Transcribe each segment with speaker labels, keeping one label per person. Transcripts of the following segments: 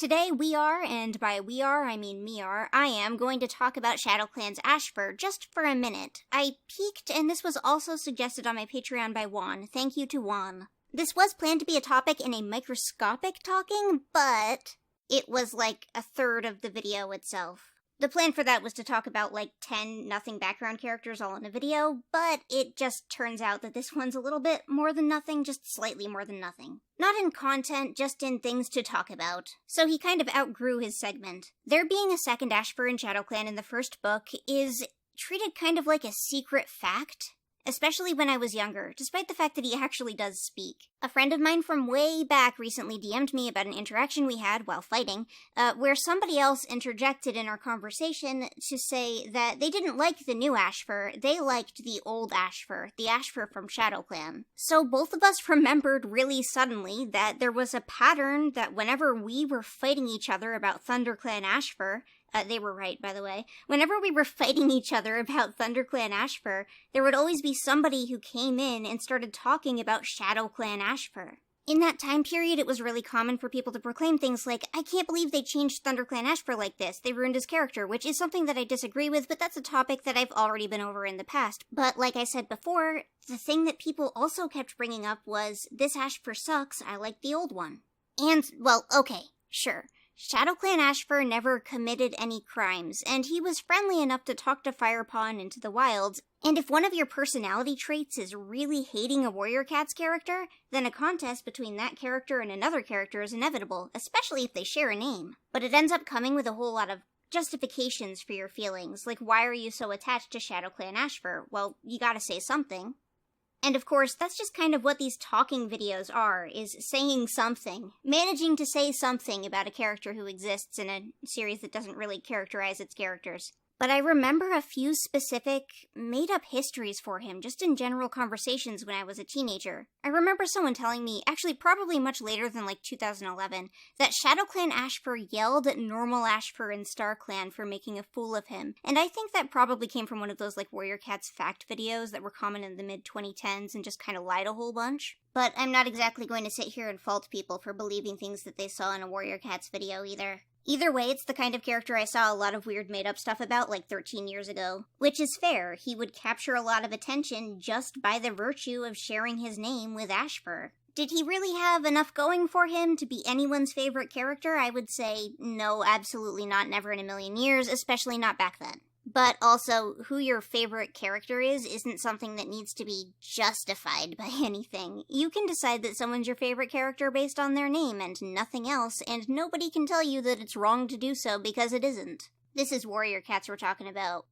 Speaker 1: Today we are, and by we are I mean me are, I am going to talk about shadowclan's Ashper just for a minute. I peeked, and this was also suggested on my Patreon by Juan. Thank you to Juan. This was planned to be a topic in a microscopic talking, but it was like a third of the video itself. The plan for that was to talk about like 10 nothing background characters all in a video, but it just turns out that this one's a little bit more than nothing, just slightly more than nothing. Not in content, just in things to talk about. So he kind of outgrew his segment. There being a second Ashper in ShadowClan in the first book is treated kind of like a secret fact. Especially when I was younger, despite the fact that he actually does speak. A friend of mine from way back recently DM'd me about an interaction we had while fighting, where somebody else interjected in our conversation to say that they didn't like the new Ashper, they liked the old Ashper, the Ashper from ShadowClan. So both of us remembered really suddenly that there was a pattern that whenever we were fighting each other about ThunderClan Ashper, they were right, by the way. Whenever we were fighting each other about ThunderClan Ashper, there would always be somebody who came in and started talking about ShadowClan Ashper. In that time period, it was really common for people to proclaim things like, I can't believe they changed ThunderClan Ashper like this, they ruined his character, which is something that I disagree with, but that's a topic that I've already been over in the past. But like I said before, the thing that people also kept bringing up was, this Ashper sucks, I like the old one. And, well, okay, sure. ShadowClan Ashper never committed any crimes, and he was friendly enough to talk to Firepaw and Into the Wilds, and if one of your personality traits is really hating a Warrior Cats character, then a contest between that character and another character is inevitable, especially if they share a name. But it ends up coming with a whole lot of justifications for your feelings, like why are you so attached to ShadowClan Ashper? Well, you gotta say something. And of course, that's just kind of what these talking videos are, is saying something. Managing to say something about a character who exists in a series that doesn't really characterize its characters. But I remember a few specific, made-up histories for him, just in general conversations when I was a teenager. I remember someone telling me, actually probably much later than like 2011, that ShadowClan Ashper yelled at normal Ashper in StarClan for making a fool of him. And I think that probably came from one of those like Warrior Cats fact videos that were common in the mid-2010s and just kind of lied a whole bunch. But I'm not exactly going to sit here and fault people for believing things that they saw in a Warrior Cats video either. Either way, it's the kind of character I saw a lot of weird made-up stuff about like 13 years ago. Which is fair, he would capture a lot of attention just by the virtue of sharing his name with Ashper. Did he really have enough going for him to be anyone's favorite character? I would say no, absolutely not, never in a million years, especially not back then. But also, who your favorite character is isn't something that needs to be justified by anything. You can decide that someone's your favorite character based on their name and nothing else, and nobody can tell you that it's wrong to do so because it isn't. This is Warrior Cats we're talking about.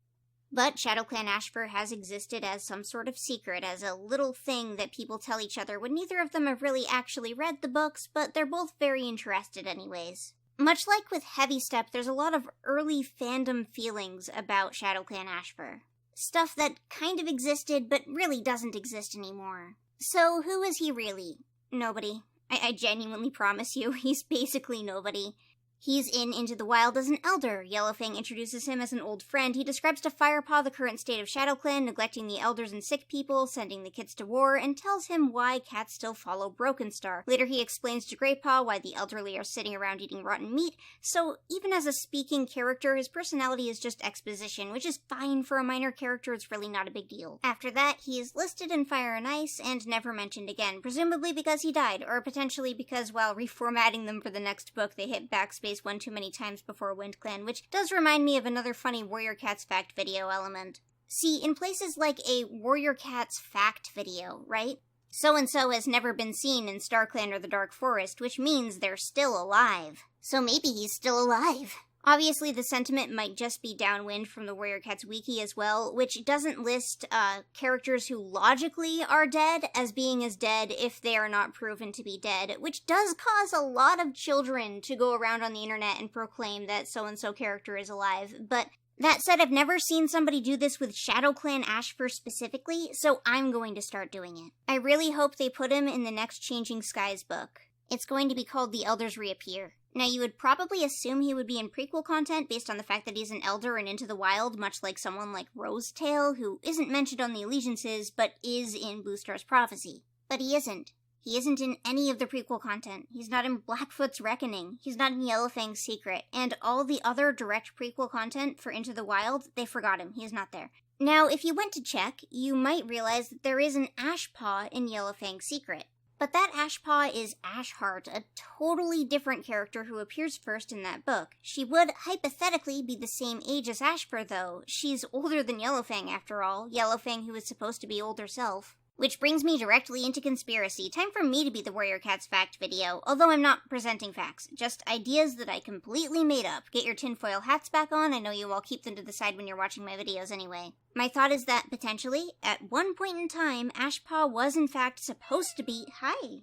Speaker 1: But ShadowClan Ashper has existed as some sort of secret, as a little thing that people tell each other when neither of them have really actually read the books, but they're both very interested anyways. Much like with Heavy Step, there's a lot of early fandom feelings about ShadowClan Ashper. Stuff that kind of existed, but really doesn't exist anymore. So who is he really? Nobody. I genuinely promise you, he's basically nobody. He's in Into the Wild as an elder. Yellowfang introduces him as an old friend. He describes to Firepaw the current state of ShadowClan, neglecting the elders and sick people, sending the kids to war, and tells him why cats still follow Broken Star. Later he explains to Greypaw why the elderly are sitting around eating rotten meat, so even as a speaking character, his personality is just exposition, which is fine for a minor character, it's really not a big deal. After that, he is listed in Fire and Ice and never mentioned again, presumably because he died, or potentially because while reformatting them for the next book, they hit backspace one too many times before WindClan, which does remind me of another funny Warrior Cats fact video element. See, in places like a Warrior Cats fact video, right? So-and-so has never been seen in StarClan or the Dark Forest, which means they're still alive. So maybe he's still alive. Obviously, the sentiment might just be downwind from the Warrior Cats wiki as well, which doesn't list characters who logically are dead as being as dead if they are not proven to be dead, which does cause a lot of children to go around on the internet and proclaim that so-and-so character is alive. But that said, I've never seen somebody do this with ShadowClan Ashper specifically, so I'm going to start doing it. I really hope they put him in the next Changing Skies book. It's going to be called The Elders Reappear. Now, you would probably assume he would be in prequel content based on the fact that he's an elder and Into the Wild, much like someone like Rosetail, who isn't mentioned on the Allegiances, but is in Boostar's Prophecy. But he isn't. He isn't in any of the prequel content. He's not in Blackfoot's Reckoning. He's not in Yellowfang's Secret. And all the other direct prequel content for Into the Wild, they forgot him. He's not there. Now, if you went to check, you might realize that there is an Ashpaw in Yellowfang's Secret. But that Ashpaw is Ashheart, a totally different character who appears first in that book. She would, hypothetically, be the same age as Ashper, though. She's older than Yellowfang, after all. Yellowfang, who is supposed to be old herself. Which brings me directly into Conspiracy. Time for me to be the Warrior Cats fact video, although I'm not presenting facts. Just ideas that I completely made up. Get your tinfoil hats back on. I know you all keep them to the side when you're watching my videos anyway. My thought is that, potentially, at one point in time, Ashpaw was in fact supposed to be— Hi!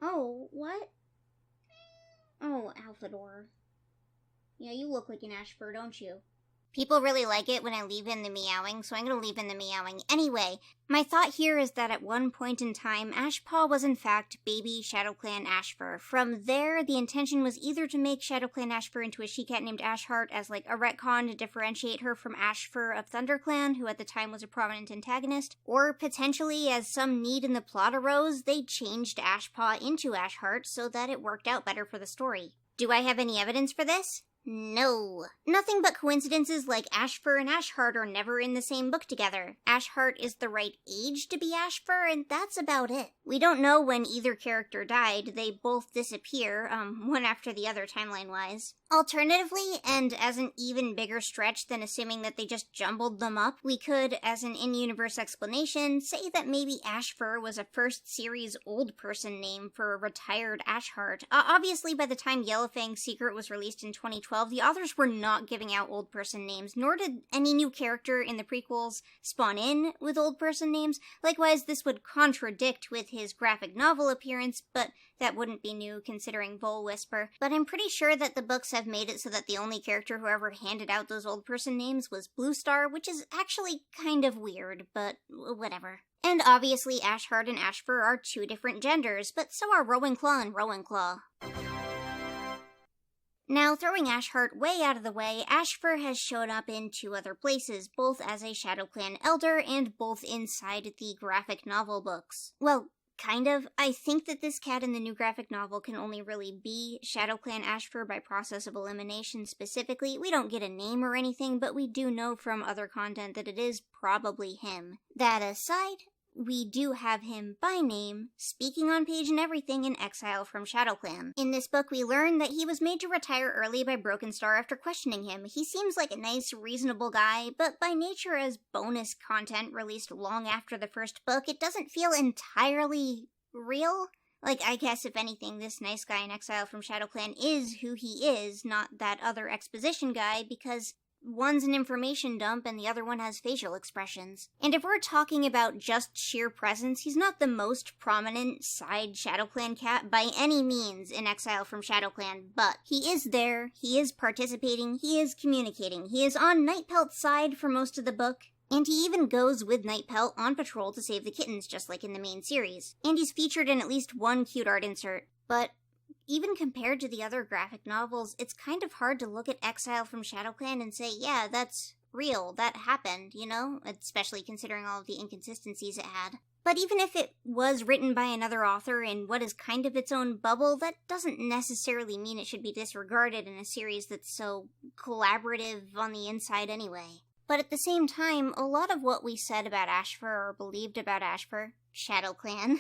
Speaker 1: Oh, what? Oh, Alphador. Yeah, you look like an Ashfur, don't you? People really like it when I leave in the meowing, so I'm gonna leave in the meowing. Anyway, my thought here is that at one point in time, Ashpaw was in fact baby ShadowClan Ashfur. From there, the intention was either to make ShadowClan Ashfur into a she-cat named Ashheart as like a retcon to differentiate her from Ashfur of ThunderClan, who at the time was a prominent antagonist, or potentially, as some need in the plot arose, they changed Ashpaw into Ashheart so that it worked out better for the story. Do I have any evidence for this? No. Nothing but coincidences like Ashfur and Ashheart are never in the same book together. Ashheart is the right age to be Ashfur, and that's about it. We don't know when either character died. They both disappear, one after the other timeline-wise. Alternatively, and as an even bigger stretch than assuming that they just jumbled them up, we could, as an in-universe explanation, say that maybe Ashfur was a first series old person name for a retired Ashheart. Obviously, by the time Yellowfang's Secret was released in 2012, the authors were not giving out old person names, nor did any new character in the prequels spawn in with old person names. Likewise, this would contradict with his graphic novel appearance, but that wouldn't be new considering Vole Whisper. But I'm pretty sure that the books have made it so that the only character who ever handed out those old person names was Bluestar, which is actually kind of weird, but whatever. And obviously Ashheart and Ashfur are two different genders, but so are Rowinclaw and Rowinclaw. Now, throwing Ashheart way out of the way, Ashfur has shown up in two other places, both as a ShadowClan elder and both inside the graphic novel books. Well, kind of. I think that this cat in the new graphic novel can only really be ShadowClan Ashfur by process of elimination specifically. We don't get a name or anything, but we do know from other content that it is probably him. That aside, we do have him by name, speaking on page and everything in exile from ShadowClan. In this book, we learn that he was made to retire early by Broken Star after questioning him. He seems like a nice, reasonable guy, but by nature as bonus content released long after the first book, it doesn't feel entirely real. Like, I guess if anything, this nice guy in exile from ShadowClan is who he is, not that other exposition guy, because one's an information dump and the other one has facial expressions. And if we're talking about just sheer presence, he's not the most prominent side ShadowClan cat by any means in exile from ShadowClan, but he is there, he is participating, he is communicating, he is on Nightpelt's side for most of the book, and he even goes with Nightpelt on patrol to save the kittens, just like in the main series. And he's featured in at least one cute art insert. But even compared to the other graphic novels, it's kind of hard to look at Exile from ShadowClan and say, yeah, that's real, that happened, you know? Especially considering all of the inconsistencies it had. But even if it was written by another author in what is kind of its own bubble, that doesn't necessarily mean it should be disregarded in a series that's so collaborative on the inside anyway. But at the same time, a lot of what we said about Ashfur or believed about Ashfur, ShadowClan,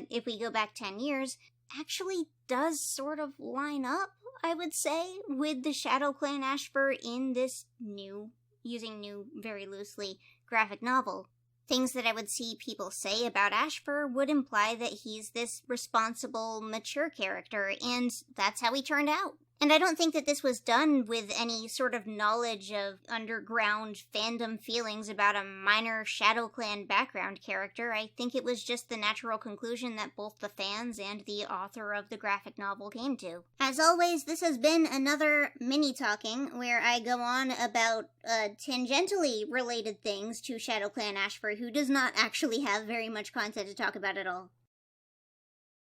Speaker 1: if we go back 10 years, actually does sort of line up, I would say, with the ShadowClan Ashfur in this new, using new very loosely, graphic novel. Things that I would see people say about Ashfur would imply that he's this responsible, mature character, and that's how he turned out. And I don't think that this was done with any sort of knowledge of underground fandom feelings about a minor ShadowClan background character. I think it was just the natural conclusion that both the fans and the author of the graphic novel came to. As always, this has been another mini-talking where I go on about tangentially related things to ShadowClan Ashfur, who does not actually have very much content to talk about at all.